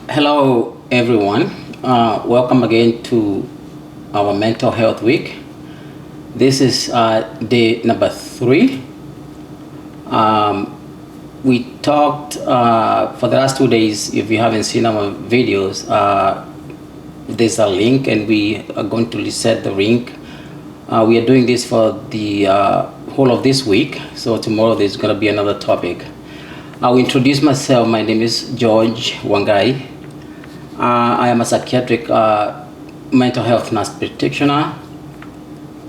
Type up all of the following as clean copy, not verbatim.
Hello everyone, welcome again to our mental health week. This is day number 3. We talked for the last 2 days. If you haven't seen our videos, there's a link and we are going to reset the link. We are doing this for the whole of this week, so tomorrow there's going to be another topic. I'll introduce myself. My name is George Wangai. I am a psychiatric mental health nurse practitioner.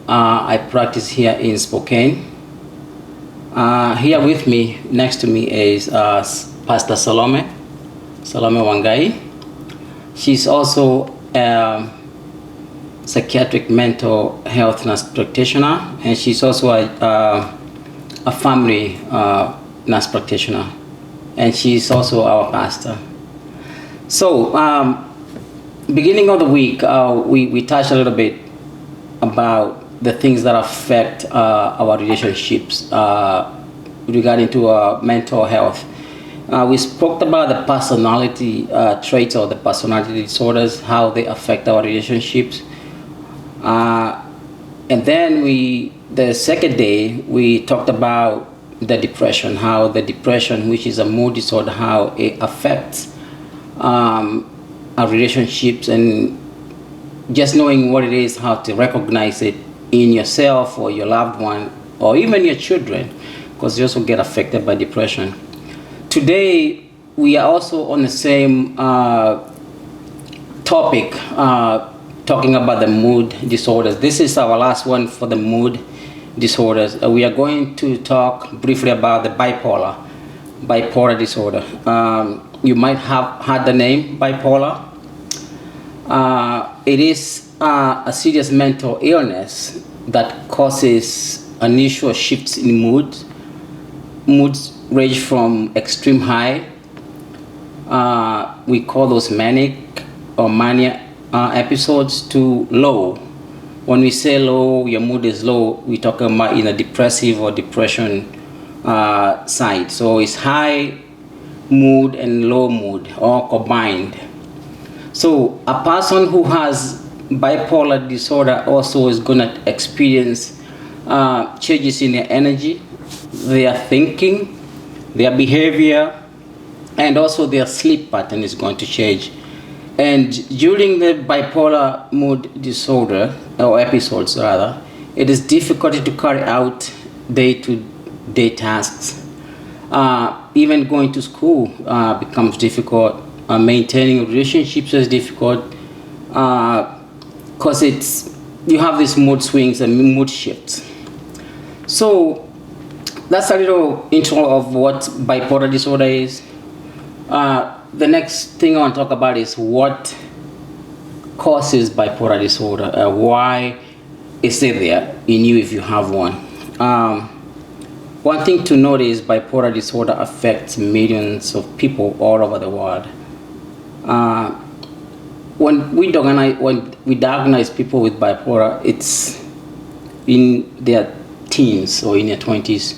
I practice here in Spokane. Here with me, next to me, is Pastor Salome Wangai. She's also a psychiatric mental health nurse practitioner, and she's also a family nurse practitioner, and she's also our pastor. So, beginning of the week, we touched a little bit about the things that affect our relationships regarding to mental health. We spoke about the personality traits or the personality disorders, how they affect our relationships. And then the second day, we talked about the depression, how the depression, which is a mood disorder, how it affects our relationships, and just knowing what it is, how to recognize it in yourself or your loved one or even your children, because you also get affected by depression. Today we are also on the same topic, talking about the mood disorders. This is our last one for the mood disorders. We are going to talk briefly about the bipolar disorder. You might have heard the name bipolar. It is a serious mental illness that causes unusual shifts in mood. Moods range from extreme high, we call those manic or mania episodes, to low. When we say low, your mood is low, we're talking about in a depressive or depression side. So it's high mood and low mood all combined. So a person who has bipolar disorder also is going to experience changes in their energy, their thinking, their behavior, and also their sleep pattern is going to change. And during the bipolar mood disorder, or episodes rather, it is difficult to carry out day-to-day tasks. Even going to school becomes difficult. Maintaining relationships is difficult because you have these mood swings and mood shifts. So that's a little intro of what bipolar disorder is. The next thing I want to talk about is what causes bipolar disorder. Why is it there in you if you have one? One thing to note is bipolar disorder affects millions of people all over the world. When we diagnose people with bipolar, it's in their teens or in their 20s.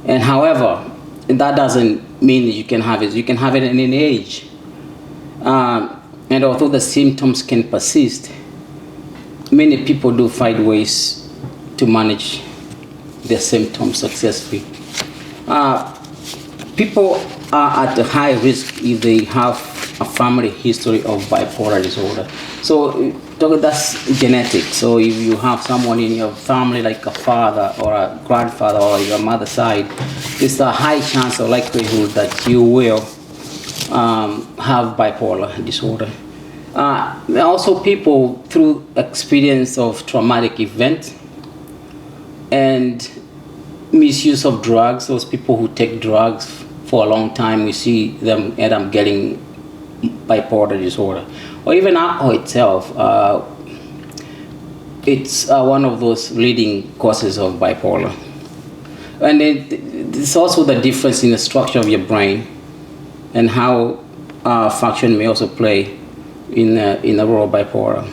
And however, that doesn't mean that you can have it. You can have it at any age. And although the symptoms can persist, many people do find ways to manage their symptoms successfully. People are at a high risk if they have a family history of bipolar disorder. So that's genetic. So if you have someone in your family like a father or a grandfather or your mother's side, it's a high chance or likelihood that you will have bipolar disorder. Also, people through experience of traumatic event and misuse of drugs, those people who take drugs for a long time, we see them end up getting bipolar disorder. Or even alcohol itself, it's one of those leading causes of bipolar. And it's also the difference in the structure of your brain and how function may also play in the role of bipolar.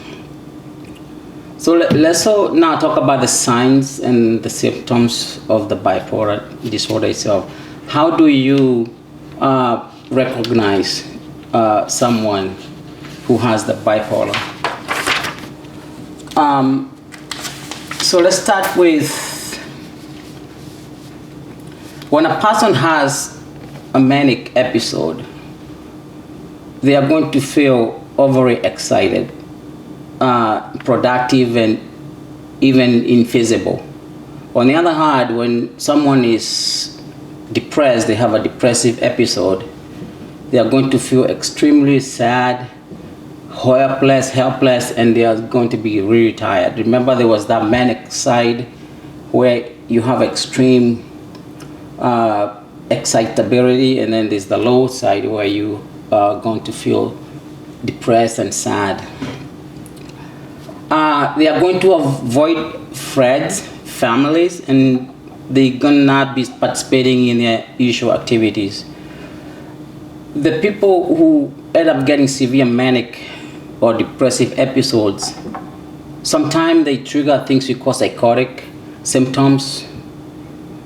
So let's now talk about the signs and the symptoms of the bipolar disorder itself. How do you recognize someone who has the bipolar? So let's start with when a person has a manic episode, they are going to feel overly excited, productive, and even invisible. On the other hand, when someone is depressed, they have a depressive episode, they are going to feel extremely sad, helpless, and they are going to be really tired. Remember, there was that manic side where you have extreme excitability, and then there's the low side where you are going to feel depressed and sad. They are going to avoid friends, families, and they're gonna not be participating in their usual activities. The people who end up getting severe manic or depressive episodes, sometimes they trigger things we call psychotic symptoms,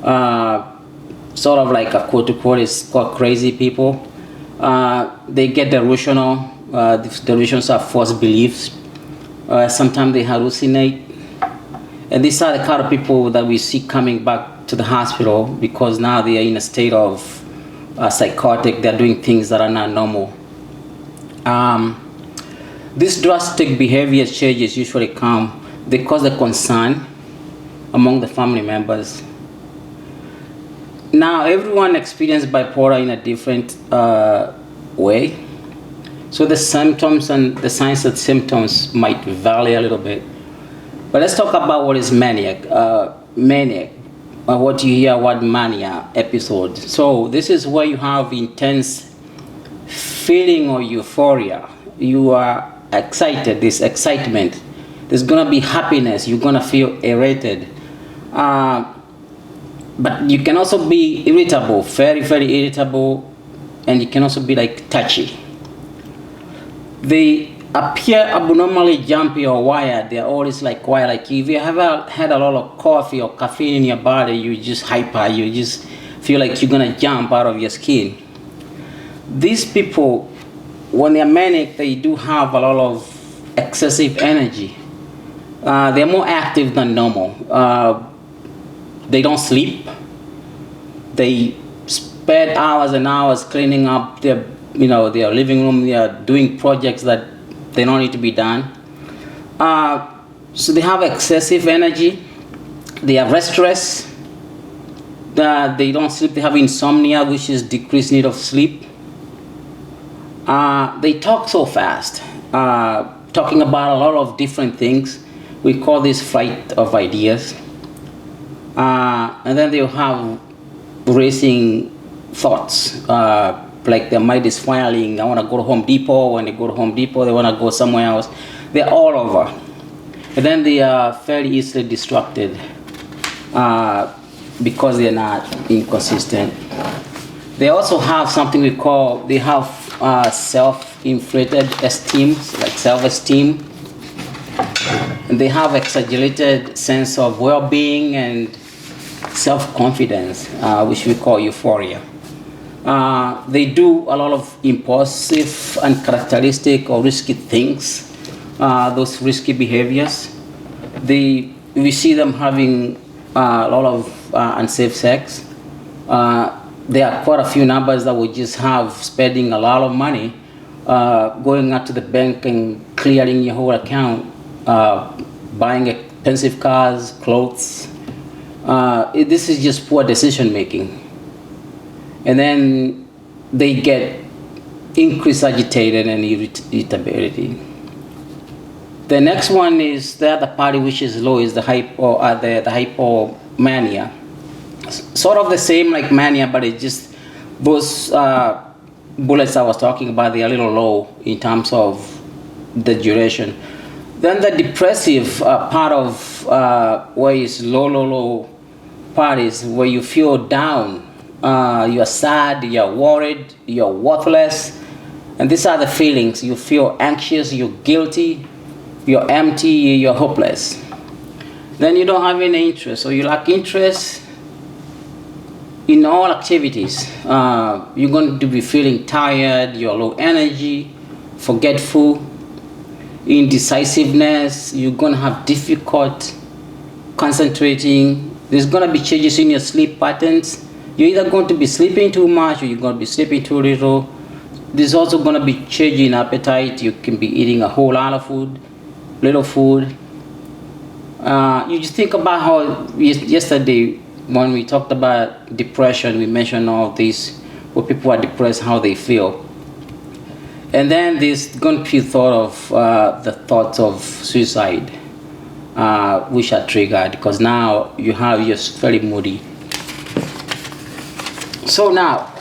sort of like a quote-unquote is called crazy people. They get delusional. Delusions are false beliefs. Sometimes they hallucinate. And these are the kind of people that we see coming back to the hospital because now they are in a state of psychotic. They're doing things that are not normal. These drastic behavior changes usually they cause a concern among the family members. Now, everyone experiences bipolar in a different way. So the symptoms and the signs and symptoms might vary a little bit. But let's talk about what is maniac. What you hear, what mania episode. So this is where you have intense feeling of euphoria. You are excited, this excitement. There's gonna be happiness. You're gonna feel elated. But you can also be irritable, very, very irritable, and you can also be like touchy. They appear abnormally jumpy or wired. They're always like wired. Like if you ever had a lot of coffee or caffeine in your body, you just hyper. You just feel like you're gonna jump out of your skin. These people, when they're manic, they do have a lot of excessive energy. They're more active than normal. They don't sleep. They spend hours and hours cleaning up their living room. They are doing projects that they don't need to be done. So they have excessive energy. They are restless. They don't sleep. They have insomnia, which is decreased need of sleep. They talk so fast, talking about a lot of different things. We call this flight of ideas. And then they'll have racing thoughts, like their mind is firing. I want to go to Home Depot. When they go to Home Depot, they want to go somewhere else. They're all over. And then they are fairly easily distracted because they're not inconsistent. They also have something they have self-inflated esteem, like self-esteem. And they have exaggerated sense of well-being and self-confidence, which we call euphoria. They do a lot of impulsive, uncharacteristic, or risky things, those risky behaviors. We see them having a lot of unsafe sex. There are quite a few numbers that would just have spending a lot of money, going out to the bank and clearing your whole account buying expensive cars, clothes. This is just poor decision making. And then they get increased agitated and irritability. The next one is the other party, which is low, is the hypomania. Sort of the same like mania, but it's just those bullets I was talking about, they are a little low in terms of the duration. Then the depressive part of where is low part is where you feel down, you are sad, you are worried, you are worthless, and these are the feelings. You feel anxious, you're guilty, you're empty, you're hopeless. Then you don't have any interest, or you lack interest in all activities. You're going to be feeling tired, you're low energy, forgetful, indecisiveness. You're going to have difficult concentrating. There's going to be changes in your sleep patterns. You're either going to be sleeping too much or you're going to be sleeping too little. There's also going to be change in appetite. You can be eating a whole lot of food, little food. You just think about how yesterday when we talked about depression, we mentioned all this, where people are depressed, how they feel. And then there's going to be thought of the thoughts of suicide, which are triggered because now you're very moody. So now,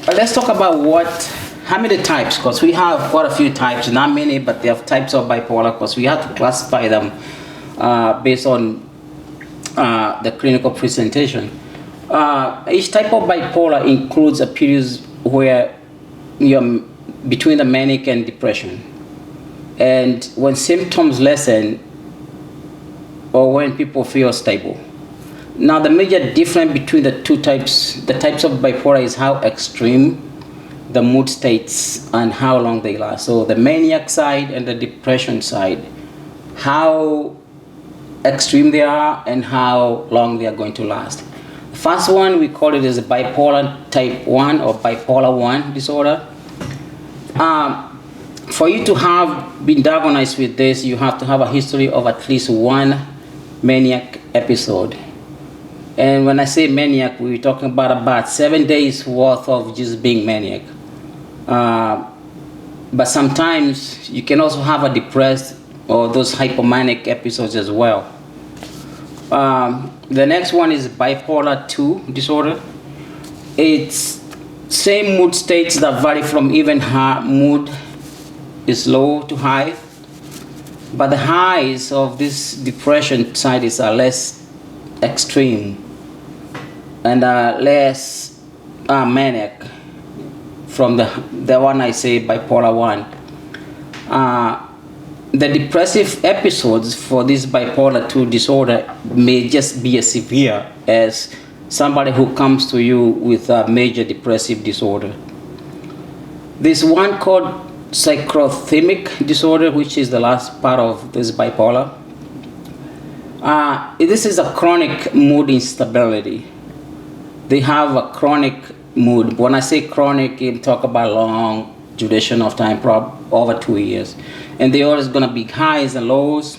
let's talk about how many types, because we have quite a few types, not many, but they have types of bipolar, because we have to classify them based on the clinical presentation. Each type of bipolar includes a period where you're between the manic and depression. And when symptoms lessen, or when people feel stable. Now the major difference between the types of bipolar is how extreme the mood states and how long they last. So the maniac side and the depression side, how extreme they are and how long they are going to last. The first one, we call it as a bipolar type 1 or bipolar 1 disorder. For you to have been diagnosed with this, you have to have a history of at least one maniac episode. And when I say maniac, we're talking about 7 days worth of just being maniac. But sometimes you can also have a depressed or those hypomanic episodes as well. The next one is bipolar 2 disorder. It's same mood states that vary from even high mood is low to high, but the highs of this depression side are less extreme and less manic from the one I say bipolar 1. The depressive episodes for this bipolar 2 disorder may just be as severe as somebody who comes to you with a major depressive disorder. There's one called psychothymic disorder, which is the last part of this bipolar. This is a chronic mood instability. They have a chronic mood. When I say chronic, I'm talking about long duration of time, over 2 years. And they're always going to be highs and lows,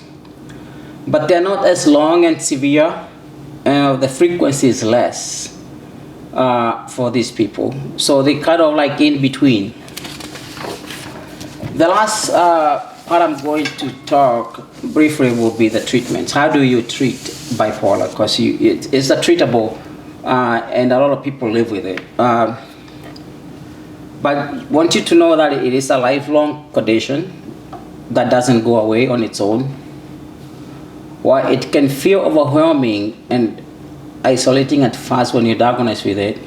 but they're not as long and severe. The frequency is less for these people. So they kind of like in between. The last part I'm going to talk briefly will be the treatments. How do you treat bipolar? Because it's a treatable, and a lot of people live with it. But I want you to know that it is a lifelong condition that doesn't go away on its own. While it can feel overwhelming and isolating at first when you're diagnosed with it,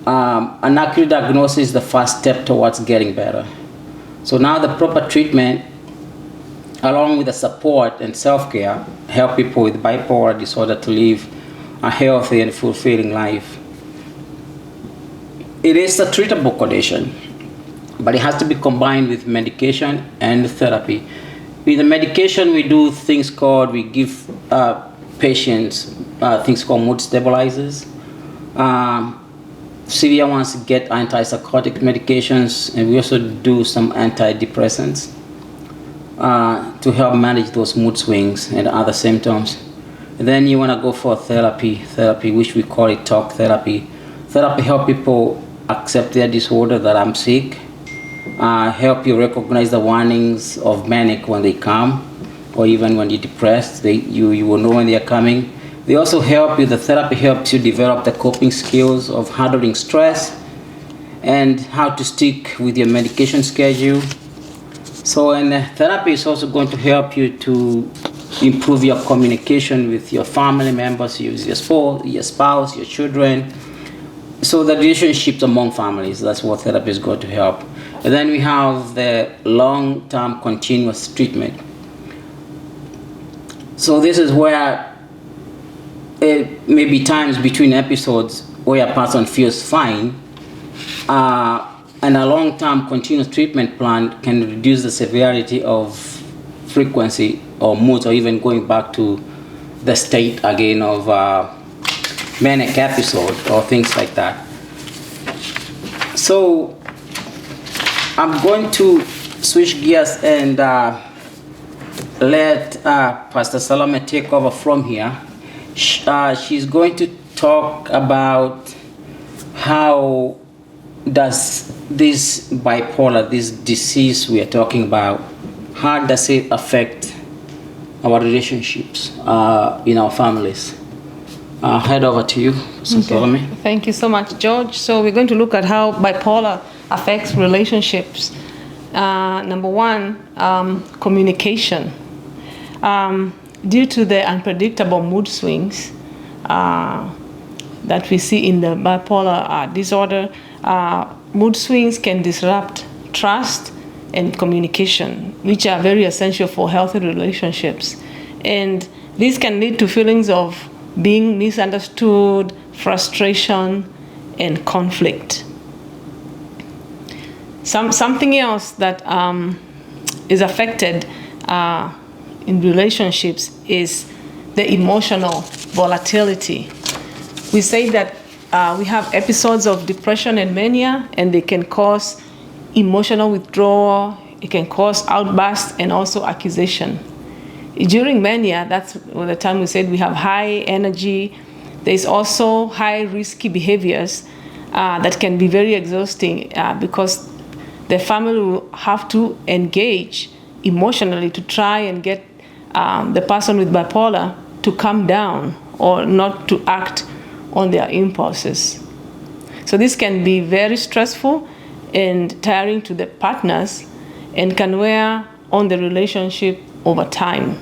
an accurate diagnosis is the first step towards getting better. So now the proper treatment, along with the support and self-care, help people with bipolar disorder to live a healthy and fulfilling life. It is a treatable condition, but it has to be combined with medication and therapy. With the medication, we do things called, we give patients things called mood stabilizers. Severe ones get antipsychotic medications, and we also do some antidepressants to help manage those mood swings and other symptoms. And then you want to go for therapy, which we call it talk therapy. Therapy help people accept their disorder, that I'm sick, help you recognize the warnings of manic when they come, or even when you're depressed, you will know when they are coming. They also help you, the therapy helps you develop the coping skills of handling stress and how to stick with your medication schedule. So, and therapy is also going to help you to improve your communication with your family members, your spouse, your children. So the relationships among families, that's what therapy is going to help. And then we have the long-term continuous treatment. So this is where it may be times between episodes where a person feels fine, and a long-term continuous treatment plan can reduce the severity of frequency or moods, or even going back to the state again of manic episode or things like that. So I'm going to switch gears and let Pastor Salome take over from here. She's going to talk about how does this bipolar, this disease we are talking about, how does it affect our relationships in our families? Head over to you, Salome. Thank you so much, George. So we're going to look at how bipolar affects relationships. Number one, communication. Due to the unpredictable mood swings that we see in the bipolar disorder, mood swings can disrupt trust and communication, which are very essential for healthy relationships. And this can lead to feelings of being misunderstood, frustration, and conflict. Something else that is affected in relationships is the emotional volatility. We say that we have episodes of depression and mania, and they can cause emotional withdrawal, it can cause outbursts, and also accusation. During mania, that's the time we said we have high energy. There's also high risky behaviors that can be very exhausting because the family will have to engage emotionally to try and get the person with bipolar to calm down or not to act on their impulses. So this can be very stressful and tiring to the partners and can wear on the relationship over time.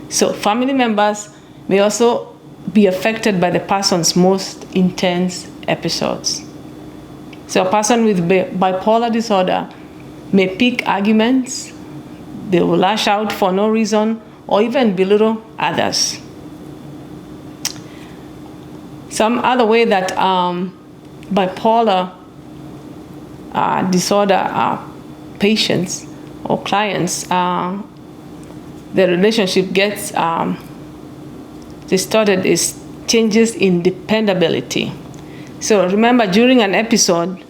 So family members may also be affected by the person's most intense episodes. So a person with bipolar disorder may pick arguments, they will lash out for no reason, or even belittle others. Some other way that bipolar disorder patients or clients, the relationship gets distorted is changes in dependability. So remember, during an episode,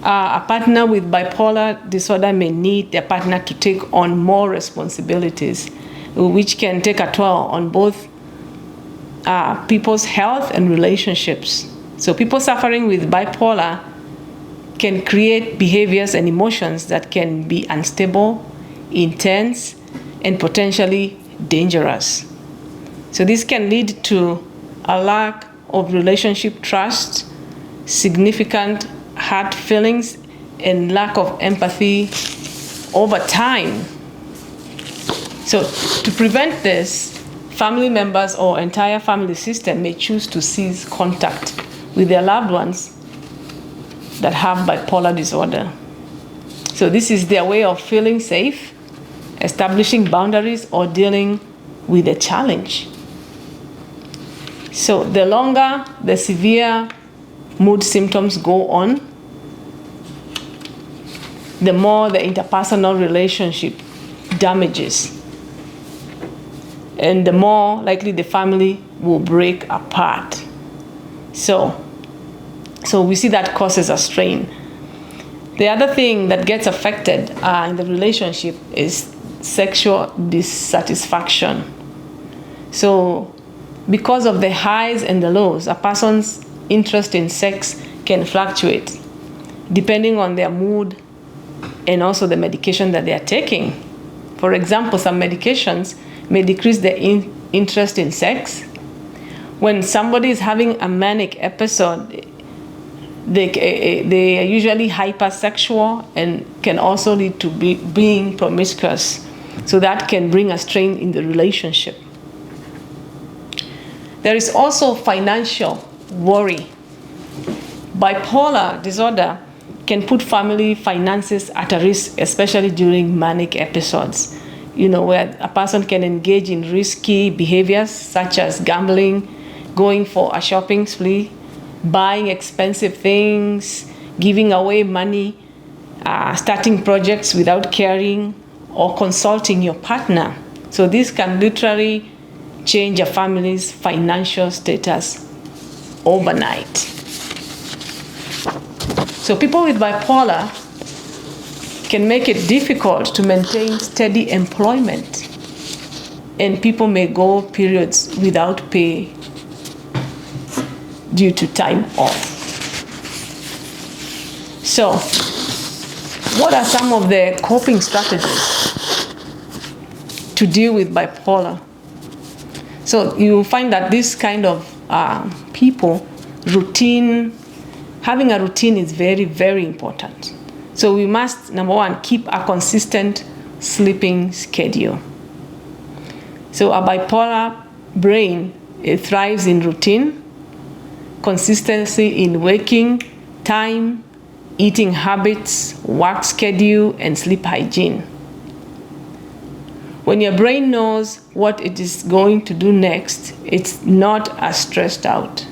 a partner with bipolar disorder may need their partner to take on more responsibilities, which can take a toll on both people's health and relationships. So people suffering with bipolar can create behaviors and emotions that can be unstable, intense, and potentially dangerous. So this can lead to a lack of relationship trust, significant hurt feelings, and lack of empathy over time. So to prevent this, family members or entire family system may choose to cease contact with their loved ones that have bipolar disorder. So this is their way of feeling safe, establishing boundaries, or dealing with a challenge. So the longer the severe mood symptoms go on, the more the interpersonal relationship damages, and the more likely the family will break apart. So we see that causes a strain. The other thing that gets affected in the relationship is sexual dissatisfaction. So because of the highs and the lows, a person's interest in sex can fluctuate depending on their mood and also the medication that they are taking. For example, some medications may decrease their interest in sex. When somebody is having a manic episode, they are usually hypersexual and can also lead to being promiscuous. So that can bring a strain in the relationship. There is also financial worry. Bipolar disorder can put family finances at a risk, especially during manic episodes, where a person can engage in risky behaviors such as gambling, going for a shopping spree, buying expensive things, giving away money, starting projects without caring, or consulting your partner. So this can literally change a family's financial status overnight. So people with bipolar can make it difficult to maintain steady employment, and people may go periods without pay due to time off. So, what are some of the coping strategies to deal with bipolar? So you find that this kind of people, having a routine is very, very important. So we must, number one, keep a consistent sleeping schedule. So a bipolar brain, it thrives in routine, consistency in waking time, eating habits, work schedule, and sleep hygiene. When your brain knows what it is going to do next, it's not as stressed out,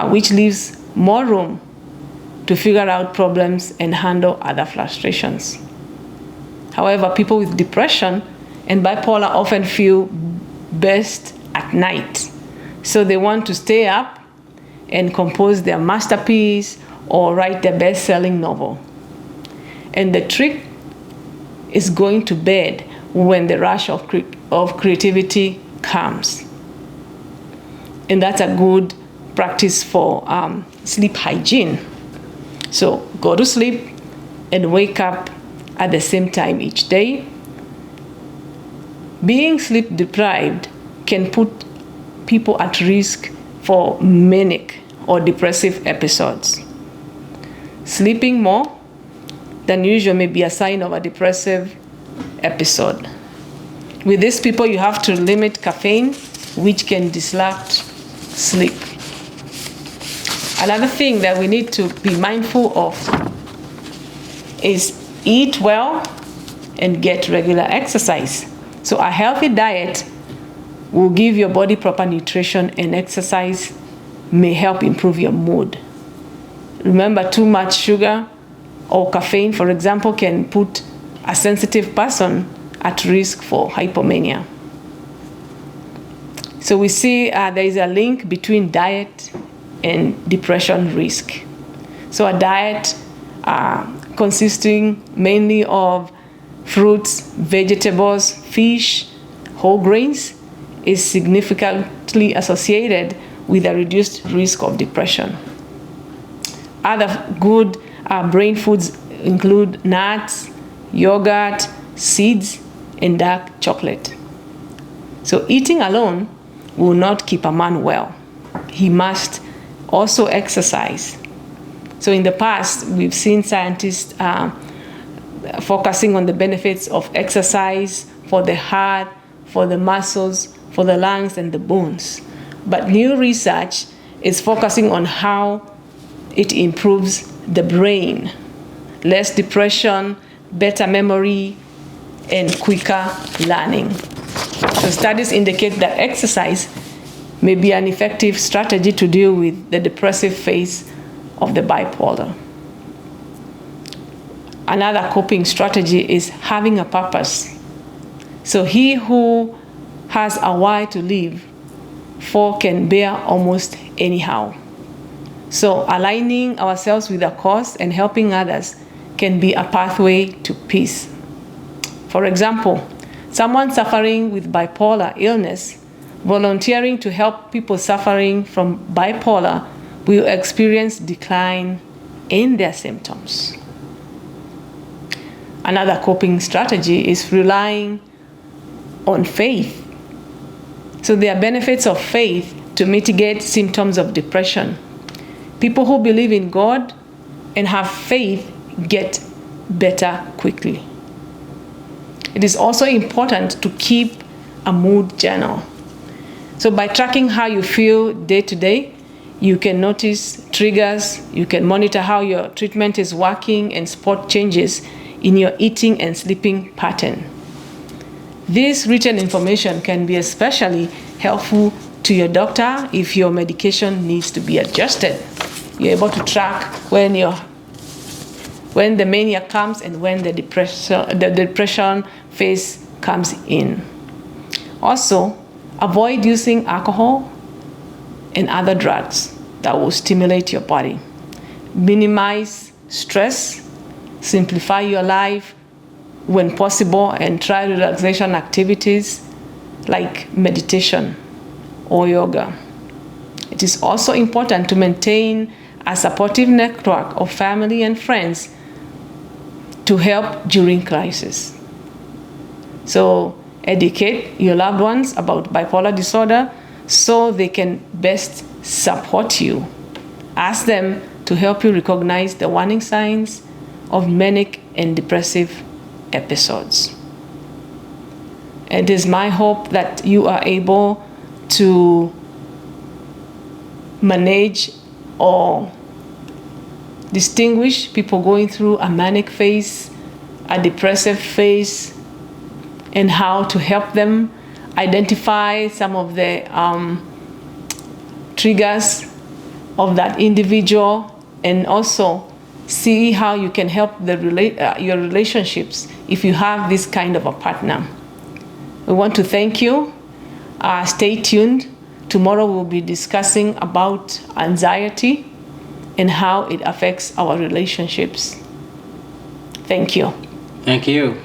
which leaves more room to figure out problems and handle other frustrations. However, people with depression and bipolar often feel best at night. So they want to stay up and compose their masterpiece or write their best-selling novel. And the trick is going to bed when the rush of creativity comes. And that's a good practice for sleep hygiene. So go to sleep and wake up at the same time each day. Being sleep deprived can put people at risk for manic or depressive episodes. Sleeping more than usual may be a sign of a depressive episode. With these people, you have to limit caffeine, which can disrupt sleep. Another thing that we need to be mindful of is eat well and get regular exercise. So a healthy diet will give your body proper nutrition, and exercise may help improve your mood. Remember, too much sugar or caffeine, for example, can put a sensitive person at risk for hypomania. So we see there is a link between diet and depression risk. So a diet consisting mainly of fruits, vegetables, fish, whole grains is significantly associated with a reduced risk of depression. Other good brain foods include nuts, yogurt, seeds, and dark chocolate. So eating alone will not keep a man well. He must also exercise. So in the past, we've seen scientists focusing on the benefits of exercise for the heart, for the muscles, for the lungs, and the bones. But new research is focusing on how it improves the brain. Less depression, better memory, and quicker learning. So studies indicate that exercise may be an effective strategy to deal with the depressive phase of the bipolar. Another coping strategy is having a purpose. So he who has a why to live for can bear almost anyhow. So aligning ourselves with a cause and helping others can be a pathway to peace. For example, someone suffering with bipolar illness, volunteering to help people suffering from bipolar will experience decline in their symptoms. Another coping strategy is relying on faith. So there are benefits of faith to mitigate symptoms of depression. People who believe in God and have faith get better quickly. It is also important to keep a mood journal. So by tracking how you feel day to day, you can notice triggers, you can monitor how your treatment is working and spot changes in your eating and sleeping pattern. This written information can be especially helpful to your doctor if your medication needs to be adjusted. You're able to track when the mania comes and when the depression phase comes in. Also, avoid using alcohol and other drugs that will stimulate your body. Minimize stress, simplify your life when possible, and try relaxation activities like meditation or yoga. It is also important to maintain a supportive network of family and friends to help during crisis. So educate your loved ones about bipolar disorder so they can best support you. Ask them to help you recognize the warning signs of manic and depressive episodes. It is my hope that you are able to manage or distinguish people going through a manic phase, a depressive phase, and how to help them identify some of the triggers of that individual, and also see how you can help your relationships if you have this kind of a partner. We want to thank you. Stay tuned. Tomorrow we'll be discussing about anxiety and how it affects our relationships. Thank you. Thank you.